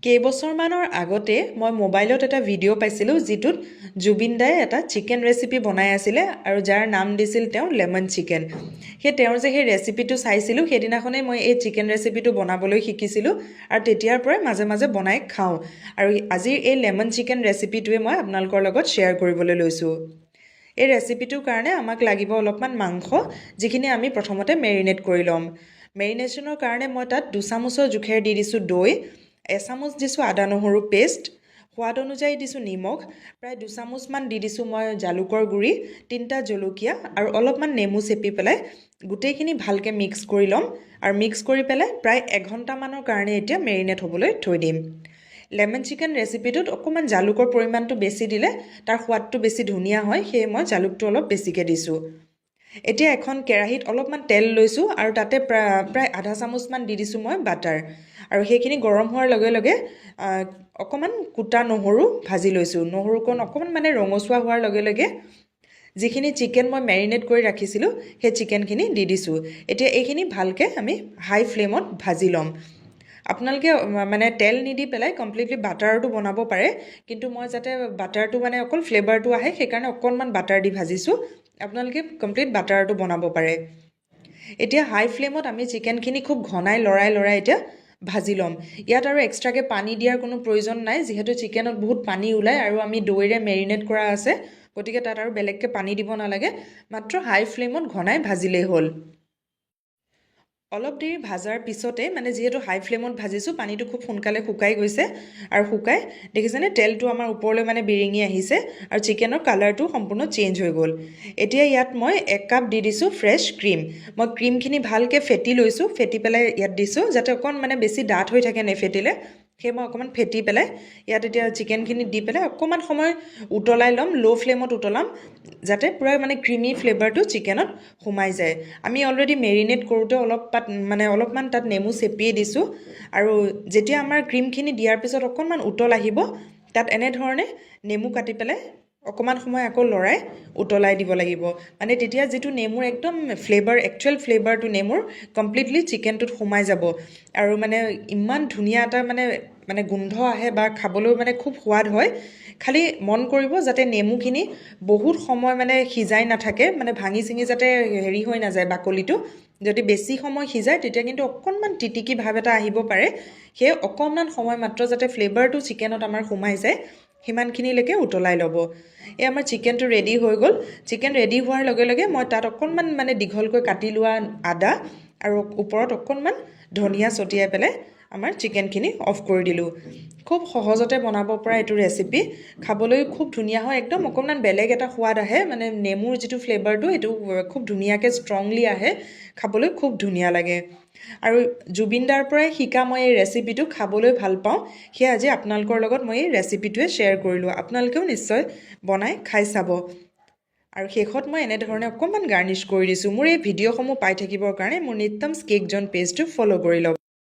কেইবছৰমানৰ আগতে মই মোবাইলত এটা ভিডিঅ' পাইছিলোঁ যিটোত জুবিন দাই এটা চিকেন ৰেচিপি বনাই আছিলে আৰু যাৰ নাম দিছিল তেওঁ লেমন চিকেন। তেওঁৰ সেই ৰেচিপিটো চাইছিলোঁ, সেইদিনাখনেই মই এই চিকেন ৰেচিপিটো বনাবলৈ শিকিছিলোঁ আৰু তেতিয়াৰ পৰাই মাজে মাজে বনাই খাওঁ। আৰু আজিৰ এই লেমন চিকেন ৰেচিপিটোৱে মই আপোনালোকৰ লগত শ্বেয়াৰ কৰিবলৈ লৈছোঁ। এই ৰেচিপিটোৰ কাৰণে আমাক লাগিব অলপমান মাংস, যিখিনি আমি প্ৰথমতে মেৰিনেট কৰি ল'ম। মেৰিনেশ্যনৰ কাৰণে মই তাত 2 চামুচৰ জোখেৰে দি দিছোঁ দৈ, 1 চামুচ দিছোঁ আদা নহৰু পেষ্ট, সোৱাদ অনুযায়ী দিছোঁ নিমখ, প্ৰায় 2 চামুচমান দি দিছোঁ মই জালুকৰ গুড়ি, 3টা জলকীয়া আৰু অলপমান নেমু চেপি পেলাই গোটেইখিনি ভালকৈ মিক্স কৰি ল'ম। আৰু মিক্স কৰি পেলাই প্ৰায় 1 ঘণ্টামানৰ কাৰণে এতিয়া মেৰিনেট হ'বলৈ থৈ দিম। লেমন চিকেন ৰেচিপিটোত অকণমান জালুকৰ পৰিমাণটো বেছি দিলে তাৰ সোৱাদটো বেছি ধুনীয়া হয়, সেয়ে মই জালুকটো অলপ বেছিকৈ দিছোঁ। এতিয়া এখন কেৰাহীত অলপমান তেল লৈছোঁ আৰু তাতে প্ৰায় আধা চামুচমান দি দিছোঁ মই বাটাৰ। আৰু সেইখিনি গৰম হোৱাৰ লগে লগে অকণমান কুটা নহৰু ভাজি লৈছোঁ। নহৰুকণ অকণমান মানে ৰঙচুৱা হোৱাৰ লগে লগে যিখিনি চিকেন মই মেৰিনেট কৰি ৰাখিছিলোঁ সেই চিকেনখিনি দি দিছোঁ। এতিয়া এইখিনি ভালকৈ আমি হাই ফ্লেমত ভাজি ল'ম। আপোনালোকে মানে তেল নিদি পেলাই কমপ্লিটলি বাটাৰটো বনাব পাৰে, কিন্তু মই যাতে বাটাৰটো মানে অকল ফ্লেভাৰটো আহে সেইকাৰণে অকণমান বাটাৰ দি ভাজিছোঁ। আপোনালোকে কমপ্লিট বাটাৰটো বনাব পাৰে। এতিয়া হাই ফ্লেমত আমি চিকেনখিনি খুব ঘনাই লৰাই এতিয়া ভাজি ল'ম। ইয়াত আৰু এক্সট্ৰাকৈ পানী দিয়াৰ কোনো প্ৰয়োজন নাই, যিহেতু চিকেনত বহুত পানী ওলায় আৰু আমি দৈৰে মেৰিনেট কৰা আছে, গতিকে তাত আৰু বেলেগকৈ পানী দিব নালাগে, মাত্ৰ হাই ফ্লেমত ঘনাই ভাজিলেই হ'ল। অলপ দেৰি ভাজাৰ পিছতে মানে যিহেতু হাই ফ্লেমত ভাজিছোঁ, পানীটো খুব সোনকালে শুকাই গৈছে আৰু শুকাই দেখিছেনে তেলটো আমাৰ ওপৰলৈ মানে বিৰিঙি আহিছে আৰু চিকেনৰ কালাৰটো সম্পূৰ্ণ চেঞ্জ হৈ গ'ল। এতিয়া ইয়াত মই 1 কাপ দি দিছোঁ ফ্ৰেছ ক্ৰীম। মই ক্ৰীমখিনি ভালকৈ ফেটি লৈছোঁ, ফেটি পেলাই ইয়াত দিছোঁ যাতে অকণ মানে বেছি ডাঠ হৈ থাকে নেফেটিলে, সেয়ে মই অকণমান ফেটি পেলাই ইয়াত এতিয়া চিকেনখিনি দি পেলাই অকণমান সময় উতলাই ল'ম, ল' ফ্লেমত উতলাম, যাতে পূৰা মানে ক্ৰীমি ফ্লেভাৰটো চিকেনত সোমাই যায়। আমি অলৰেডি মেৰিনেট কৰোঁতে অলপমান তাত নেমু চেপিয়ে দিছোঁ আৰু যেতিয়া আমাৰ ক্ৰীমখিনি দিয়াৰ পিছত অকণমান উতল আহিব, তাত এনেধৰণে নেমু কাটি পেলাই অকণমান সময় আকৌ লৰাই উতলাই দিব লাগিব। মানে তেতিয়া যিটো নেমুৰ একদম ফ্লেভাৰ, একচুৱেল ফ্লেভাৰটো নেমুৰ কমপ্লিটলি চিকেনটোত সোমাই যাব আৰু মানে ইমান ধুনীয়া এটা মানে গোন্ধ আহে বা খাবলৈ মানে খুব সোৱাদ হয়। খালি মন কৰিব যাতে নেমুখিনি বহুত সময় মানে সিজাই নাথাকে, মানে ভাঙি চিঙি যাতে হেৰি হৈ নাযায় বাকলিটো। যদি বেছি সময় সিজায় তেতিয়া কিন্তু অকণমান তিতিকি ভাৱ এটা আহিব পাৰে, সেয়ে অকণমান সময় মাত্ৰ যাতে ফ্লেভাৰটো চিকেনত আমাৰ সোমাই যায় সিমানখিনিলৈকে উতলাই ল'ব। এই আমাৰ চিকেনটো ৰেডি হৈ গ'ল। চিকেন ৰেডি হোৱাৰ লগে লগে মই তাত অকণমান মানে দীঘলকৈ কাটি লোৱা আদা আৰু ওপৰত অকণমান ধনিয়া ছটিয়াই পেলাই আমাৰ চিকেনখিনি অফ কৰি দিলোঁ। খুব সহজতে বনাব পৰা এইটো ৰেচিপি, খাবলৈ খুব ধুনীয়া হয়, একদম অকণমান বেলেগ এটা সোৱাদ আহে, মানে নেমুৰ যিটো ফ্লেভাৰটো সেইটো খুব ধুনীয়াকৈ ষ্ট্ৰংলি আহে, খাবলৈ খুব ধুনীয়া লাগে। আৰু জুবিন দাৰ পৰাই শিকা মই এই ৰেচিপিটো খাবলৈ ভাল পাওঁ, সেয়ে আজি আপোনালোকৰ লগত মই এই ৰেচিপিটোৱে শ্বেয়াৰ কৰিলোঁ। আপোনালোকেও নিশ্চয় বনাই খাই চাব। আৰু শেষত মই এনেধৰণে অকণমান গাৰ্নিছ কৰি দিছোঁ। মোৰ এই ভিডিঅ'সমূহ পাই থাকিবৰ কাৰণে মোৰ নিত্যমছ কেক জন পেজটো ফ'ল' কৰি ল'ব।